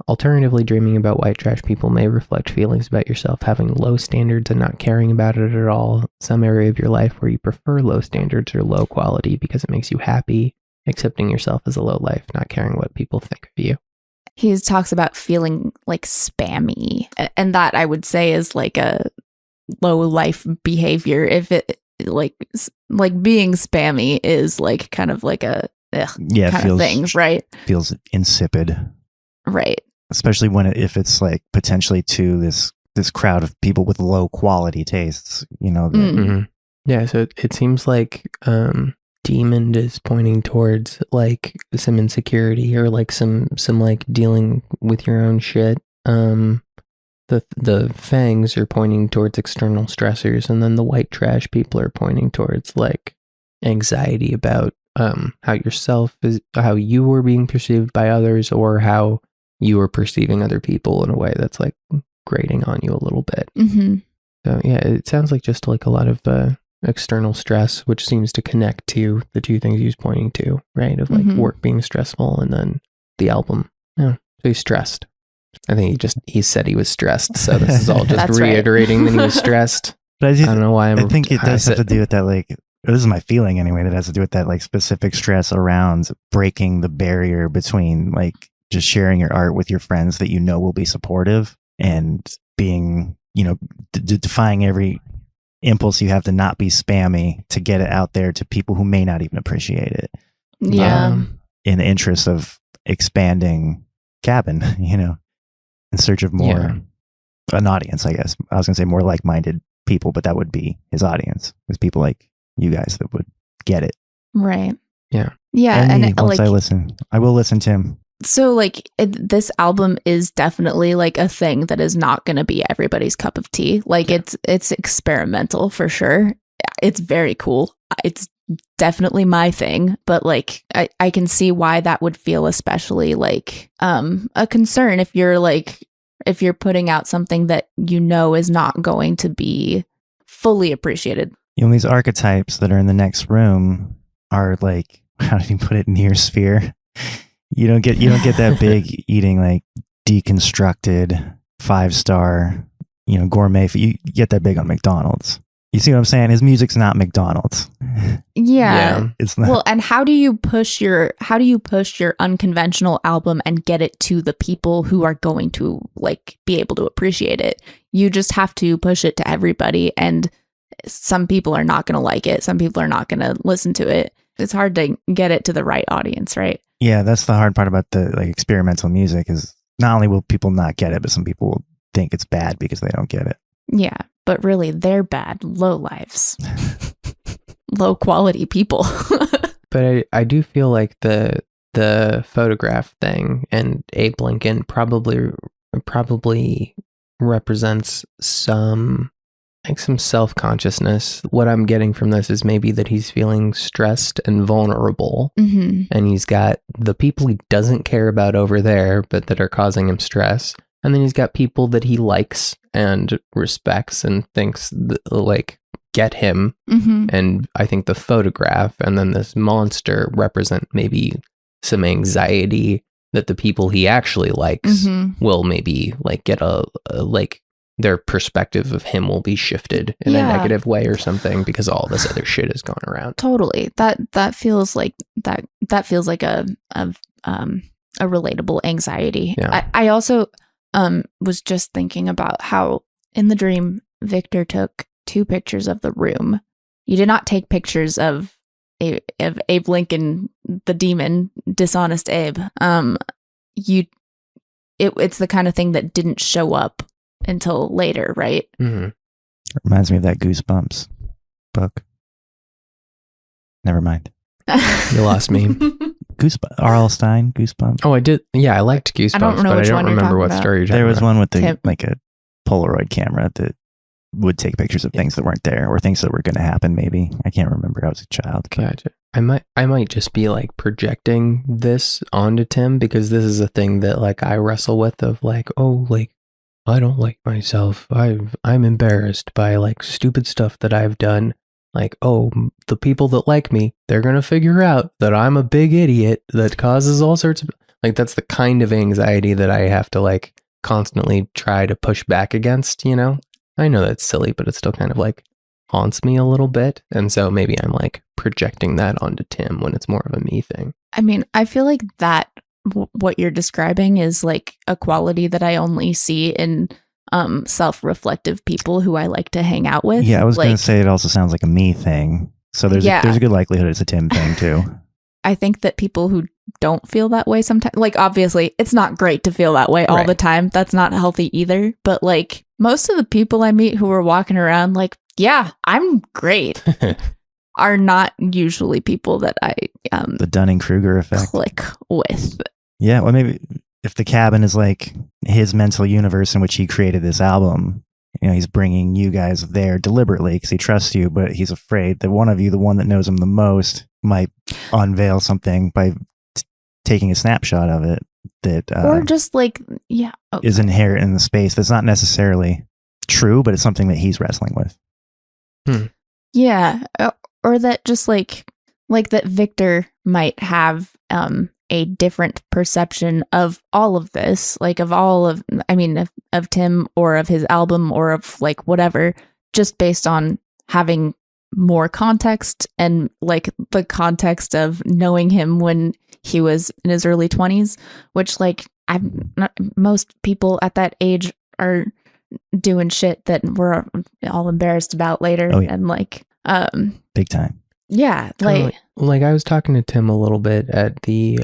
Alternatively, dreaming about white trash people may reflect feelings about yourself having low standards and not caring about it at all, some area of your life where you prefer low standards or low quality because it makes you happy, accepting yourself as a low life, not caring what people think of you. He talks about feeling like spammy, and that I would say is like a low life behavior. If it like being spammy is like kind of like a kind of thing, right? Feels insipid, right? Especially if it's like potentially to this crowd of people with low quality tastes, you know. Yeah, so it seems like Demon is pointing towards like some insecurity or like some like dealing with your own shit. The fangs are pointing towards external stressors, and then the white trash people are pointing towards like anxiety about how you were being perceived by others, or how you were perceiving other people in a way that's like grating on you a little bit. So yeah, it sounds like just like a lot of external stress, which seems to connect to the two things he's pointing to, right? Of like work being stressful, and then the album. Yeah, so he's stressed. I think he said he was stressed, so this is all just reiterating that he was stressed. But I don't know why I think it does have to do with that, like, this is my feeling anyway, that has to do with that like specific stress around breaking the barrier between like just sharing your art with your friends that you know will be supportive, and being, you know, defying every impulse you have to not be spammy to get it out there to people who may not even appreciate it. Yeah. In the interest of expanding Cabin, you know, in search of more an audience, I guess. I was gonna say more like-minded people, but that would be his audience. There's people like you guys that would get it. Right. Yeah. Yeah. And once I will listen to him. So like this album is definitely like a thing that is not going to be everybody's cup of tea. Like it's experimental for sure. It's very cool. It's definitely my thing, but like I can see why that would feel especially like a concern if you're putting out something that you know is not going to be fully appreciated. You know, these archetypes that are in the next room are like, how did he put it, near sphere? You don't get that big eating like deconstructed 5-star, you know, gourmet. You get that big on McDonald's. You see what I'm saying? His music's not McDonald's. Yeah. It's not. Well, and how do you push your unconventional album and get it to the people who are going to like be able to appreciate it? You just have to push it to everybody, and some people are not going to like it. Some people are not going to listen to it. It's hard to get it to the right audience, right? Yeah, that's the hard part about the like experimental music, is not only will people not get it, but some people will think it's bad because they don't get it. Yeah, but really they're bad low lives. Low quality people. But I do feel like the photograph thing and Abe Lincoln probably represents some self-consciousness. What I'm getting from this is maybe that he's feeling stressed and vulnerable, and he's got the people he doesn't care about over there, but that are causing him stress. And then he's got people that he likes and respects and thinks like get him. And I think the photograph and then this monster represent maybe some anxiety that the people he actually likes will maybe like get a like their perspective of him will be shifted in a negative way or something because all this other shit has gone around. Totally. That feels like that feels like a relatable anxiety. Yeah. I also was just thinking about how in the dream Victor took 2 pictures of the room. You did not take pictures of Abe Lincoln, the demon, dishonest Abe. It's the kind of thing that didn't show up until later, right? It reminds me of that Goosebumps book. Never mind. You lost me. Goosebumps. R.L. Stein, Goosebumps. Oh, I did. Yeah, I liked Goosebumps, I don't know but I which don't one you're remember talking what about. story you're talking There was about. one with like a Polaroid camera that would take pictures of things that weren't there or things that were going to happen. Maybe I can't remember. I was a child. Gotcha. I might just be like projecting this onto Tim, because this is a thing that like I wrestle with, of like, oh, like I don't like myself. I'm embarrassed by like stupid stuff that I've done. Like, oh, the people that like me, they're going to figure out that I'm a big idiot that causes all sorts of, like, that's the kind of anxiety that I have to like constantly try to push back against, you know? I know that's silly, but it still kind of like haunts me a little bit. And so maybe I'm like projecting that onto Tim when it's more of a me thing. I mean, I feel like that what you're describing is like a quality that I only see in self-reflective people who I like to hang out with. Yeah, I was like, going to say it also sounds like a me thing. So there's a good likelihood it's a Tim thing too. I think that people who don't feel that way sometimes, like obviously it's not great to feel that way all the time. That's not healthy either. But like most of the people I meet who are walking around like, yeah, I'm great, are not usually people that I the Dunning-Kruger effect click with. Yeah, well, maybe if the cabin is like his mental universe in which he created this album, you know, he's bringing you guys there deliberately because he trusts you, but he's afraid that one of you, the one that knows him the most, might unveil something by taking a snapshot of it that or just like is inherent in the space that's not necessarily true, but it's something that he's wrestling with. Yeah, or that just like that Victor might have a different perception of all of this, like of all of, I mean, of Tim or of his album or of like whatever, just based on having more context and like the context of knowing him when he was in his early 20s, which like most people at that age are doing shit that we're all embarrassed about later. Oh, yeah. And like big time. Yeah, like I was talking to Tim a little bit at the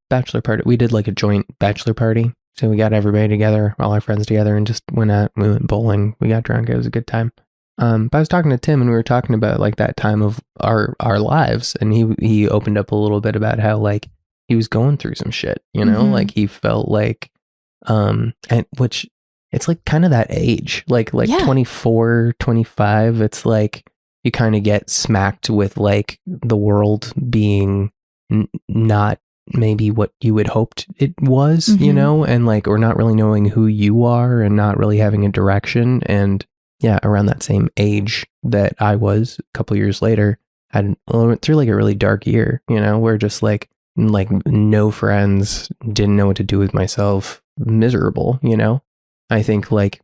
bachelor party. We did like a joint bachelor party, so we got everybody together, all our friends together, and just we went bowling. We got drunk. It was a good time. But I was talking to Tim, and we were talking about like that time of our lives, and he opened up a little bit about how like he was going through some shit, you know, like he felt like and which. It's like kind of that age, like 24, 25. It's like you kind of get smacked with like the world being not maybe what you had hoped it was, you know, and like, or not really knowing who you are and not really having a direction. And yeah, around that same age that I was a couple years later, I went through like a really dark year, you know, where just like no friends, didn't know what to do with myself, miserable, you know. I think like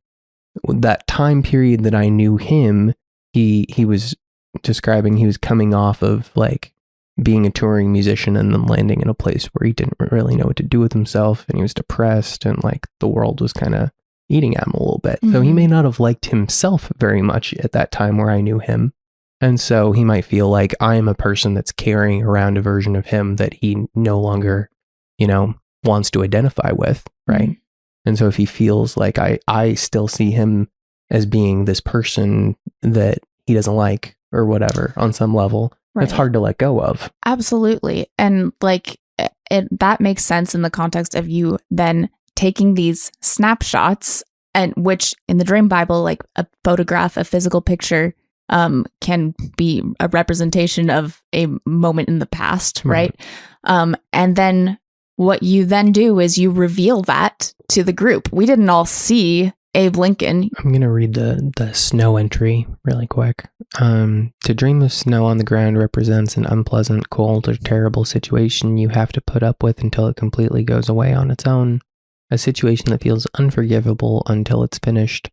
that time period that I knew him, he was describing, he was coming off of like being a touring musician and then landing in a place where he didn't really know what to do with himself, and he was depressed, and like the world was kind of eating at him a little bit. So he may not have liked himself very much at that time where I knew him. And so he might feel like I am a person that's carrying around a version of him that he no longer, you know, wants to identify with, right? And so if he feels like I still see him as being this person that he doesn't like or whatever on some level, it's hard to let go of. Absolutely. And like that makes sense in the context of you then taking these snapshots, and which in the Dream Bible, like a photograph, a physical picture can be a representation of a moment in the past, right? And then what you then do is you reveal that to the group. We didn't all see Abe Lincoln. I'm going to read the snow entry really quick. To dream of snow on the ground represents an unpleasant, cold, or terrible situation you have to put up with until it completely goes away on its own. A situation that feels unforgivable until it's finished.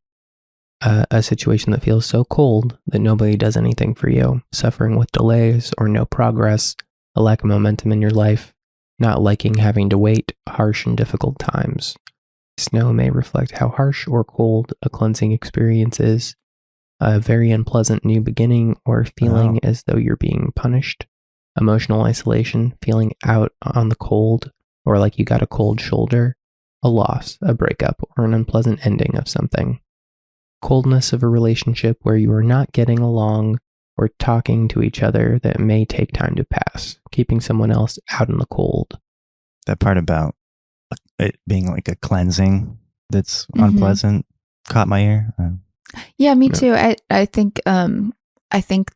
A situation that feels so cold that nobody does anything for you. Suffering with delays or no progress. A lack of momentum in your life. Not liking having to wait, harsh and difficult times. Snow may reflect how harsh or cold a cleansing experience is, a very unpleasant new beginning, or feeling as though you're being punished. Emotional isolation, feeling out on the cold, or like you got a cold shoulder, a loss, a breakup, or an unpleasant ending of something. Coldness of a relationship where you are not getting along or talking to each other that may take time to pass, keeping someone else out in the cold. That part about it being like a cleansing that's Mhm. unpleasant caught my ear. Yeah, me Yeah. too. I think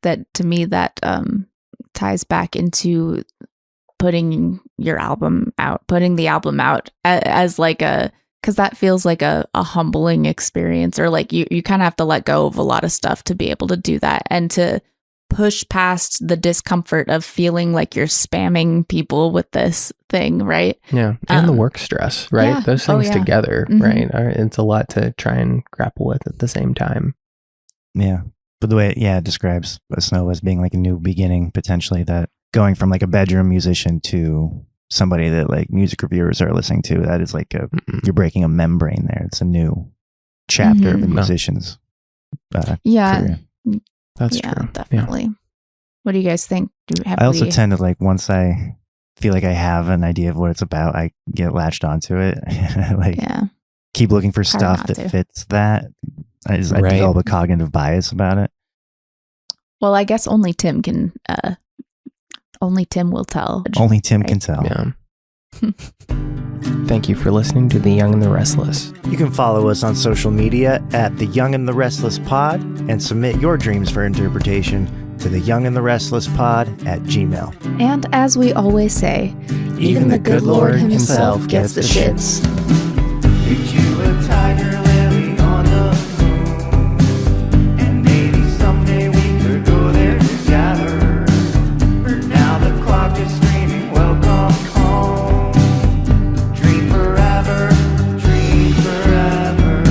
that to me that ties back into putting the album out as like because that feels like a humbling experience, or like you kind of have to let go of a lot of stuff to be able to do that, and to push past the discomfort of feeling like you're spamming people with this thing, right? Yeah. And the Um, work stress, right? yeah. Those Oh, things yeah. together, Mhm. right? It's a lot to try and grapple with at the same time. Yeah. But the way it describes a snow as being like a new beginning, potentially, that going from like a bedroom musician to somebody that like music reviewers are listening to, that is like you're breaking a membrane there. It's a new chapter of a Mhm. musician's Yeah. career. That's Yeah, true. Yeah. definitely. What do you guys think? I also tend to like, once I feel like I have an idea of what it's about, I get latched onto it. Like Yeah. keep looking for Hard stuff not that to. fits that. I Right. develop a cognitive bias about it. Well, I guess only Tim will tell. Only Tim Right. can tell. Yeah. Thank you for listening to The Young and the Restless. You can follow us on social media at The Young and the Restless Pod and submit your dreams for interpretation to The Young and the Restless Pod at Gmail. And as we always say, even the good Lord himself gets the shits. You a tiger lily on the moon, and maybe someday we could go there together. For now the clock is screaming, welcome home. Dream forever, dream forever.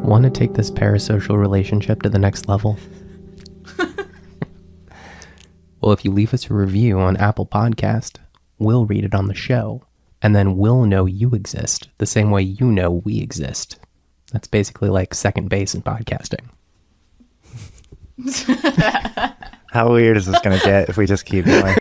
Want to take this parasocial relationship to the next level? Well, if you leave us a review on Apple Podcast, we'll read it on the show, and then we'll know you exist the same way you know we exist. That's basically like second base in podcasting. How weird is this going to get if we just keep going?